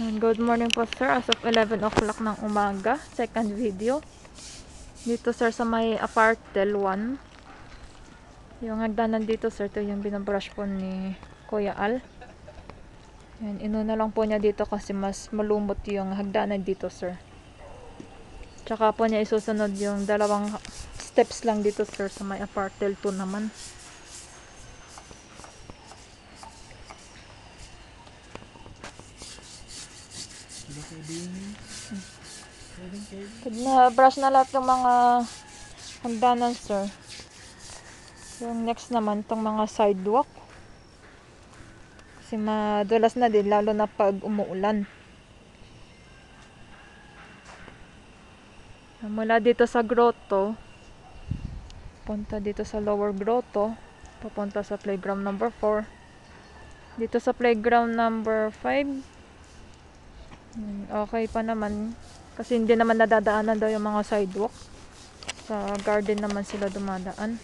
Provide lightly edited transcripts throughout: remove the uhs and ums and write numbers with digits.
Good morning po sir, as of 11 o'clock ng umaga, second video dito sir sa may apartel 1. Yung hagdanan dito sir, ito yung binabrush po ni Kuya Al. Yan, inuna lang po niya dito kasi mas malumot yung hagdanan dito sir. Tsaka po niya isusunod yung dalawang steps lang dito sir sa may apartel 2 naman. Pag na-brush na lahat ng mga hagdanan sir, yung next naman tong mga sidewalk kasi madulas na din lalo na pag umuulan. Mula dito sa grotto punta dito sa lower grotto, papunta sa playground number 4. Dito sa playground number 5 okay pa naman kasi hindi naman nadadaanan daw yung mga sidewalk. Sa garden naman sila dumadaan.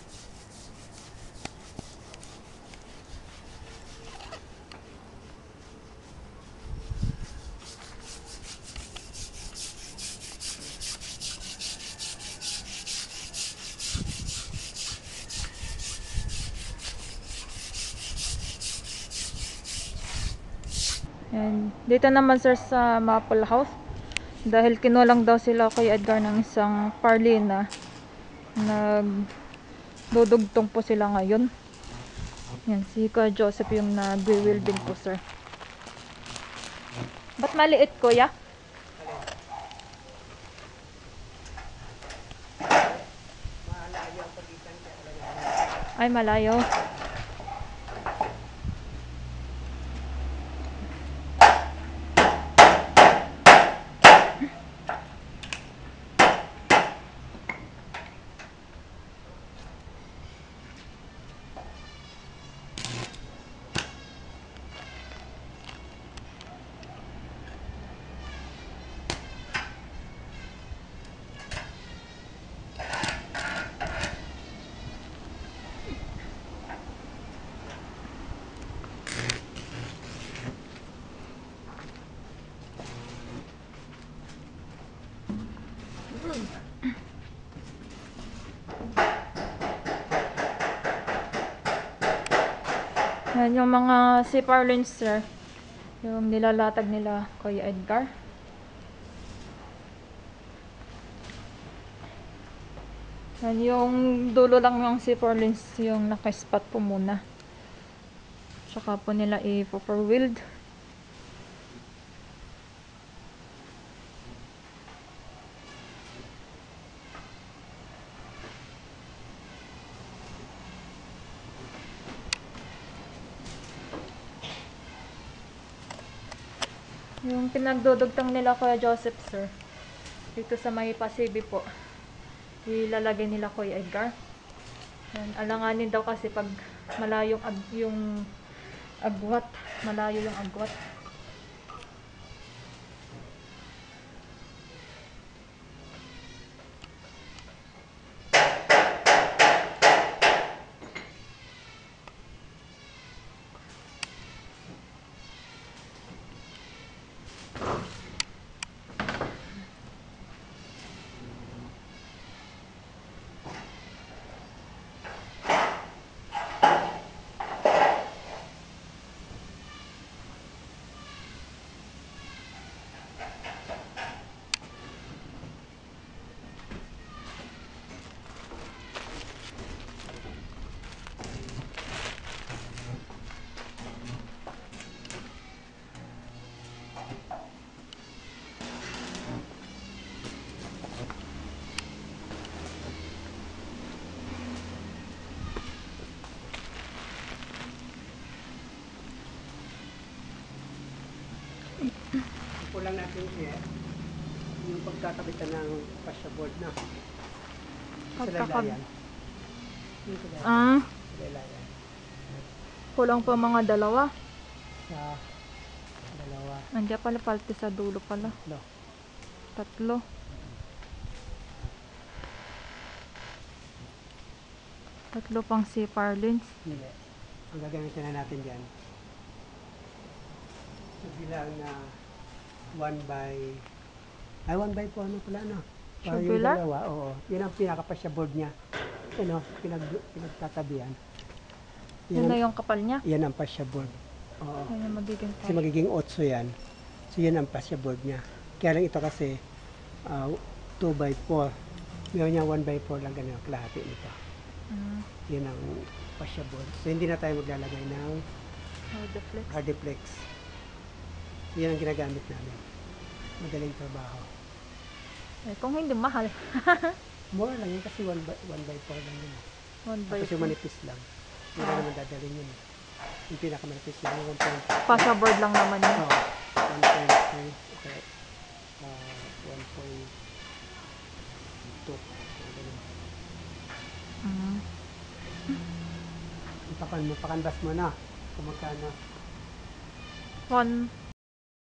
And dito naman sir sa Maple House, dahil kinulang daw sila kay Edgar ng isang parlina, nagdudugtong po sila ngayon. Yan, si Kuya Joseph yung nag-wielding po sir. Ba't maliit kuya? Ay malayo. Yan yung mga siparlins sir, yung nilalatag nila Kuya Edgar. Yan yung dulo lang yung siparlins yung naka-spot po muna, tsaka po nila i-four-wheeled. Yung pinagdudugtong nila Kuya Joseph sir, dito sa may pasibi po, ilalagay nila Kuya Edgar. Yan, alanganin daw kasi pag malayo yung agwat, malayo yung agwat. Kulang natin siya yung pagkakabitan ng pasya board na sa lalayan. Yung sa lalayan. Kulang pa mga dalawa. Sa dalawa. Andiyan pala palte sa dulo pala. Tatlo. Tatlo pang siparlins. Hindi. Ang gagamitin na natin dyan, sa bilang na 1 by, ay 1 by 4 ano pala, no? Parang yung Tubular? dalawa, oo. Yun ang pinaka-fascia board niya. Ano, pinagtatabihan. Yun na yung kapal niya. Yan ang fascia board. Oo. Yan yung magiging Kasi part. magiging 8 yan. So yan ang fascia board niya. Kaya lang ito kasi 2 by 4. Meron niya 1 by 4 lang ganun, kalahati nito. Mm. Yan ang fascia board. So hindi na tayo maglalagay ng Hardeflex. hardiplex. Yan ang ginagamit namin. Madaling trabaho. Eh, kung hindi mahal. More lang yun kasi 1 by 4 lang yun. 1 by Tapos yung 4. manipis lang. Hindi na naman dadalhin yun. Yung pinakamanipis lang, yung 1.5. Fascia board lang naman yun. Oo. 1.5. Okay. 1.2. Ganun. Mm. Pakanbas mo na. Kung magkano. 1